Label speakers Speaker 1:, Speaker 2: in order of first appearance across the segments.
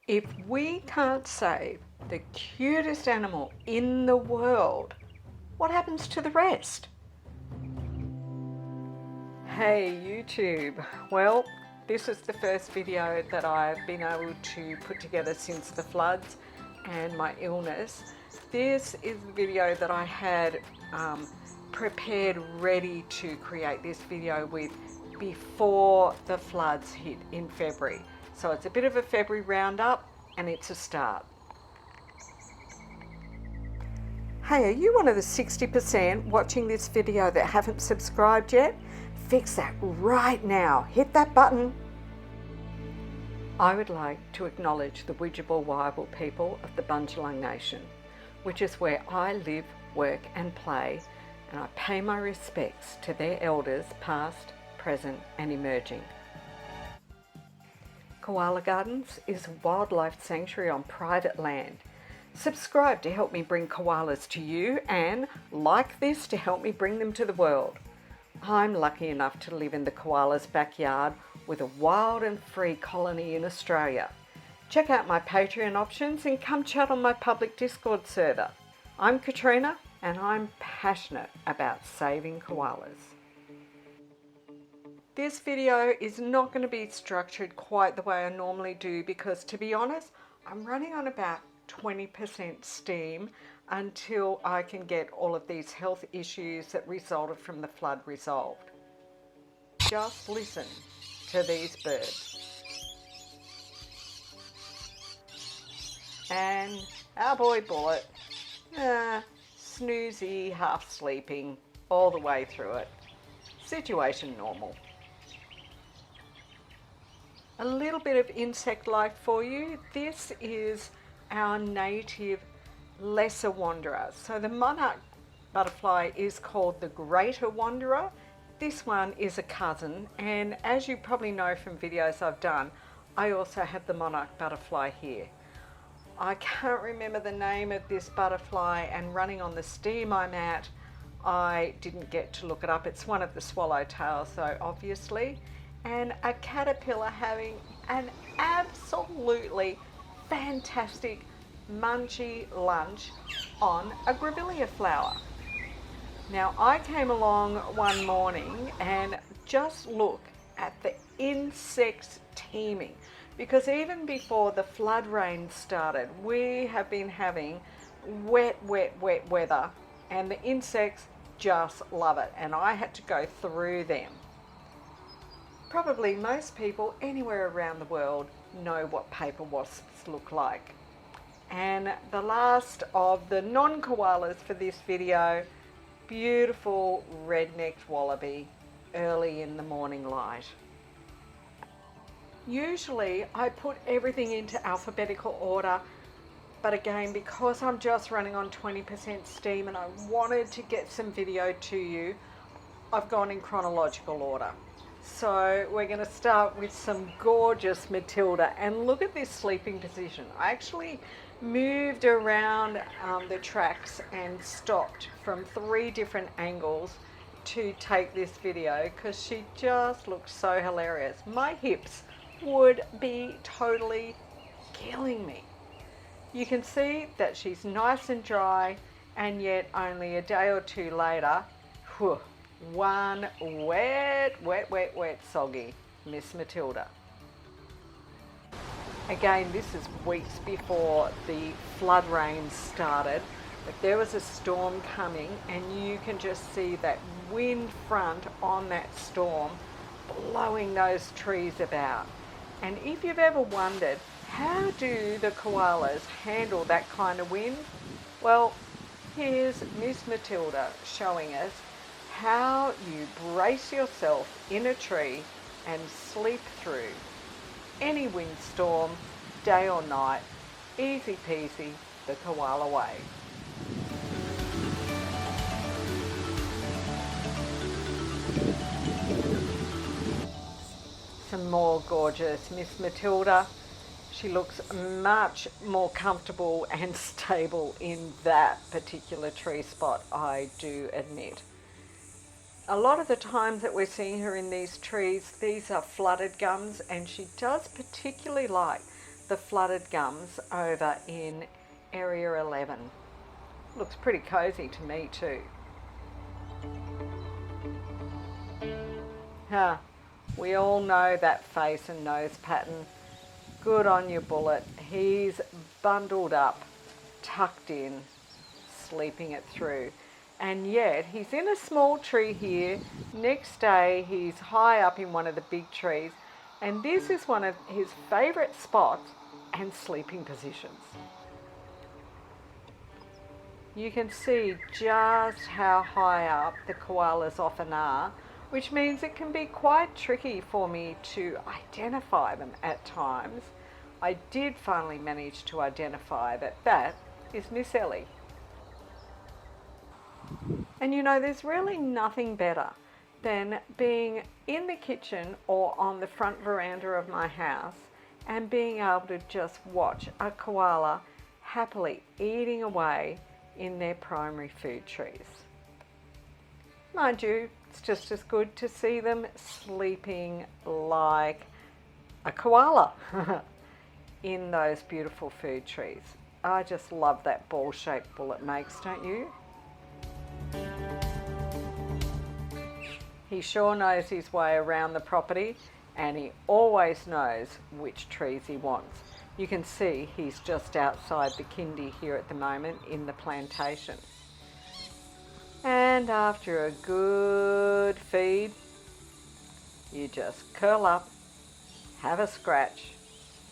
Speaker 1: If we can't save the cutest animal in the world, what happens to the rest? Hey YouTube, well, this is the first video that I've been able to put together since the floods and my illness. This is the video that I had prepared ready to create this video with before the floods hit in February. So it's a bit of a February roundup and it's a start. Hey, are you one of the 60% watching this video that haven't subscribed yet? Fix that right now. Hit that button. I would like to acknowledge the Widjabul people of the Bundjalung Nation, which is where I live, work and play, and I pay my respects to their elders past, present and emerging. Koala Gardens is a wildlife sanctuary on private land. Subscribe to help me bring koalas to you and like this to help me bring them to the world. I'm lucky enough to live in the koala's backyard with a wild and free colony in Australia. Check out my Patreon options and come chat on my public Discord server. I'm Katrina and I'm passionate about saving koalas. This video is not going to be structured quite the way I normally do because, to be honest, I'm running on about 20% steam until I can get all of these health issues that resulted from the flood resolved. Just listen to these birds. And our boy Bullet, snoozy, half sleeping all the way through it. Situation normal. A little bit of insect life for you. This is our native lesser wanderer. So the monarch butterfly is called the greater wanderer. This one is a cousin, and as you probably know from videos I've done, I also have the monarch butterfly here. I can't remember the name of this butterfly, and running on the steam I'm at, I didn't get to look it up. It's one of the swallowtails though, obviously. And a caterpillar having an absolutely fantastic munchy lunch on a grevillea flower. Now I came along one morning and just look at the insects teeming, because even before the flood rain started we have been having wet weather and the insects just love it, and I had to go through them. Probably most people anywhere around the world know what paper wasps look like. And the last of the non-koalas for this video, beautiful red-necked wallaby, early in the morning light. Usually I put everything into alphabetical order, but again, because I'm just running on 20% steam and I wanted to get some video to you, I've gone in chronological order. So we're going to start with some gorgeous Matilda, and look at this sleeping position. I actually moved around the tracks and stopped from 3 different angles to take this video because she just looks so hilarious. My hips would be totally killing me. You can see that she's nice and dry, and yet only a day or two later, whew, one wet, soggy Miss Matilda. Again, this is weeks before the flood rain started, but there was a storm coming and you can just see that wind front on that storm blowing those trees about. And if you've ever wondered, how do the koalas handle that kind of wind? Well, here's Miss Matilda showing us how you brace yourself in a tree and sleep through any windstorm, day or night, easy peasy, the koala way. Some more gorgeous Miss Matilda. She looks much more comfortable and stable in that particular tree spot, I do admit. A lot of the times that we're seeing her in these trees, these are flooded gums, and she does particularly like the flooded gums over in Area 11. Looks pretty cozy to me too. We all know that face and nose pattern. Good on you, Bullet. He's bundled up, tucked in, sleeping it through. And yet he's in a small tree here. Next day he's high up in one of the big trees, and this is one of his favourite spots and sleeping positions. You can see just how high up the koalas often are, which means it can be quite tricky for me to identify them at times. I did finally manage to identify that is Miss Ellie. And you know, there's really nothing better than being in the kitchen or on the front veranda of my house and being able to just watch a koala happily eating away in their primary food trees. Mind you, it's just as good to see them sleeping like a koala in those beautiful food trees. I just love that ball-shaped Bullet makes, don't you? He sure knows his way around the property, and he always knows which trees he wants. You can see he's just outside the kindy here at the moment in the plantation. And after a good feed, you just curl up, have a scratch,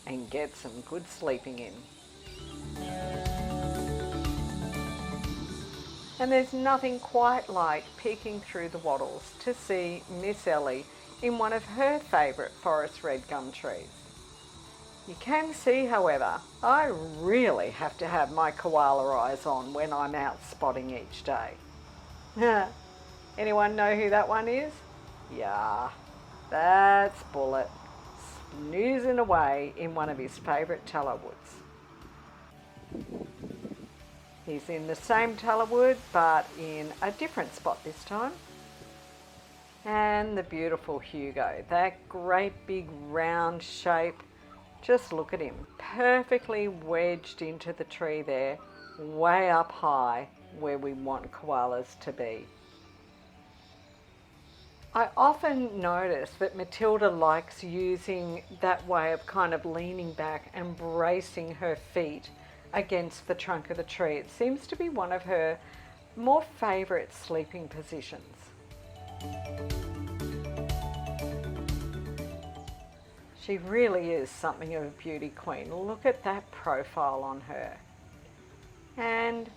Speaker 1: and get some good sleeping in. And there's nothing quite like peeking through the wattles to see Miss Ellie in one of her favourite forest red gum trees. You can see, however, I really have to have my koala eyes on when I'm out spotting each day. Anyone know who that one is? Yeah, that's Bullet, snoozing away in one of his favourite tallow woods. He's in the same tallow wood, but in a different spot this time. And the beautiful Hugo, that great big round shape. Just look at him, perfectly wedged into the tree there, way up high where we want koalas to be. I often notice that Matilda likes using that way of kind of leaning back and bracing her feet against the trunk of the tree. It seems to be one of her more favourite sleeping positions. She really is something of a beauty queen. Look at that profile on her. And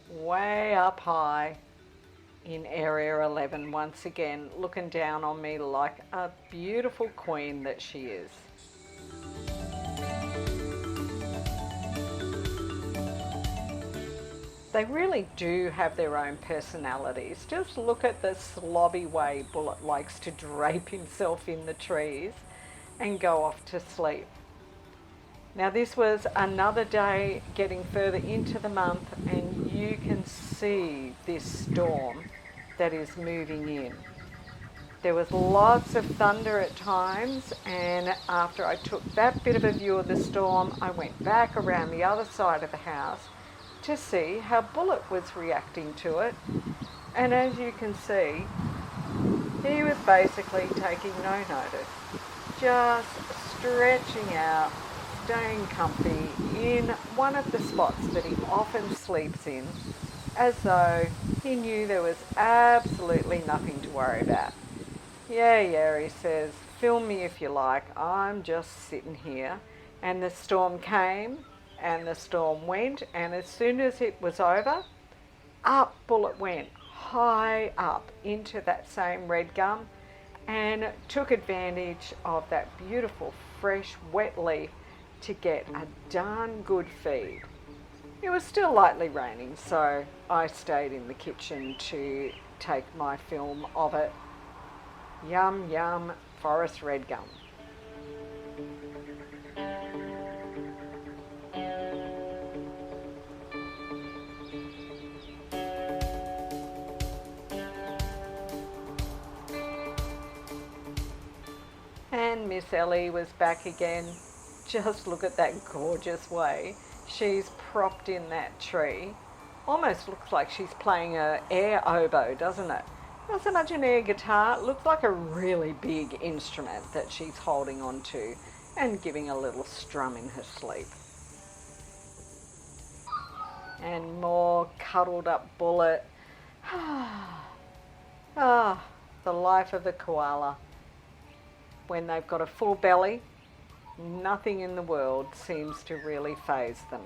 Speaker 1: way up high in Area 11, once again, looking down on me like a beautiful queen that she is. They really do have their own personalities. Just look at the slobby way Bullet likes to drape himself in the trees and go off to sleep. Now this was another day getting further into the month, and you can see this storm that is moving in. There was lots of thunder at times, and after I took that bit of a view of the storm, I went back around the other side of the house to see how Bullet was reacting to it. And as you can see, he was basically taking no notice, just stretching out, staying comfy in one of the spots that he often sleeps in, as though he knew there was absolutely nothing to worry about. Yeah, he says, film me if you like, I'm just sitting here. And the storm came, and the storm went, and as soon as it was over, up Bullet went, high up into that same red gum, and took advantage of that beautiful fresh wet leaf to get a darn good feed. It was still lightly raining, so I stayed in the kitchen to take my film of it. Yum yum forest red gum. And Miss Ellie was back again, Just look at that gorgeous way she's propped in that tree. Almost looks like she's playing a air oboe, doesn't it? Not so much an air guitar, it looks like a really big instrument that she's holding on to and giving a little strum in her sleep. And more cuddled up Bullet. Ah, the life of the koala. When they've got a full belly, nothing in the world seems to really faze them.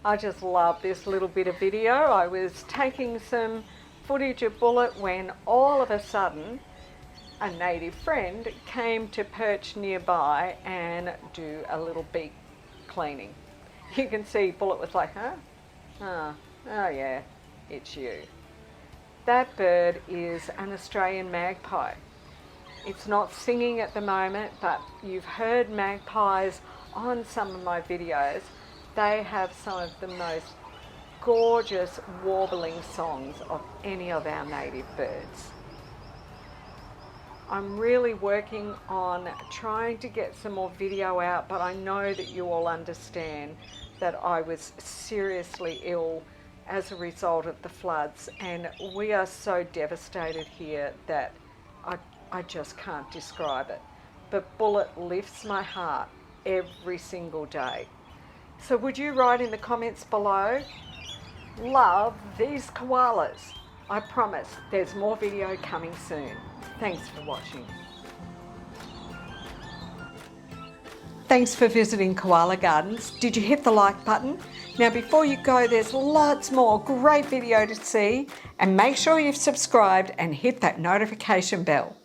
Speaker 1: I just love this little bit of video. I was taking some footage of Bullet when all of a sudden a native friend came to perch nearby and do a little beak cleaning. You can see Bullet was like, huh? Oh yeah, it's you. That bird is an Australian magpie. It's not singing at the moment, but you've heard magpies on some of my videos. They have some of the most gorgeous warbling songs of any of our native birds. I'm really working on trying to get some more video out, but I know that you all understand that I was seriously ill as a result of the floods, and we are so devastated here that I just can't describe it. But Bullet lifts my heart every single day. So would you write in the comments below, love these koalas? I promise there's more video coming soon. Thanks for watching. Thanks for visiting Koala Gardens. Did you hit the like button? Now before you go, there's lots more great video to see, and make sure you've subscribed and hit that notification bell.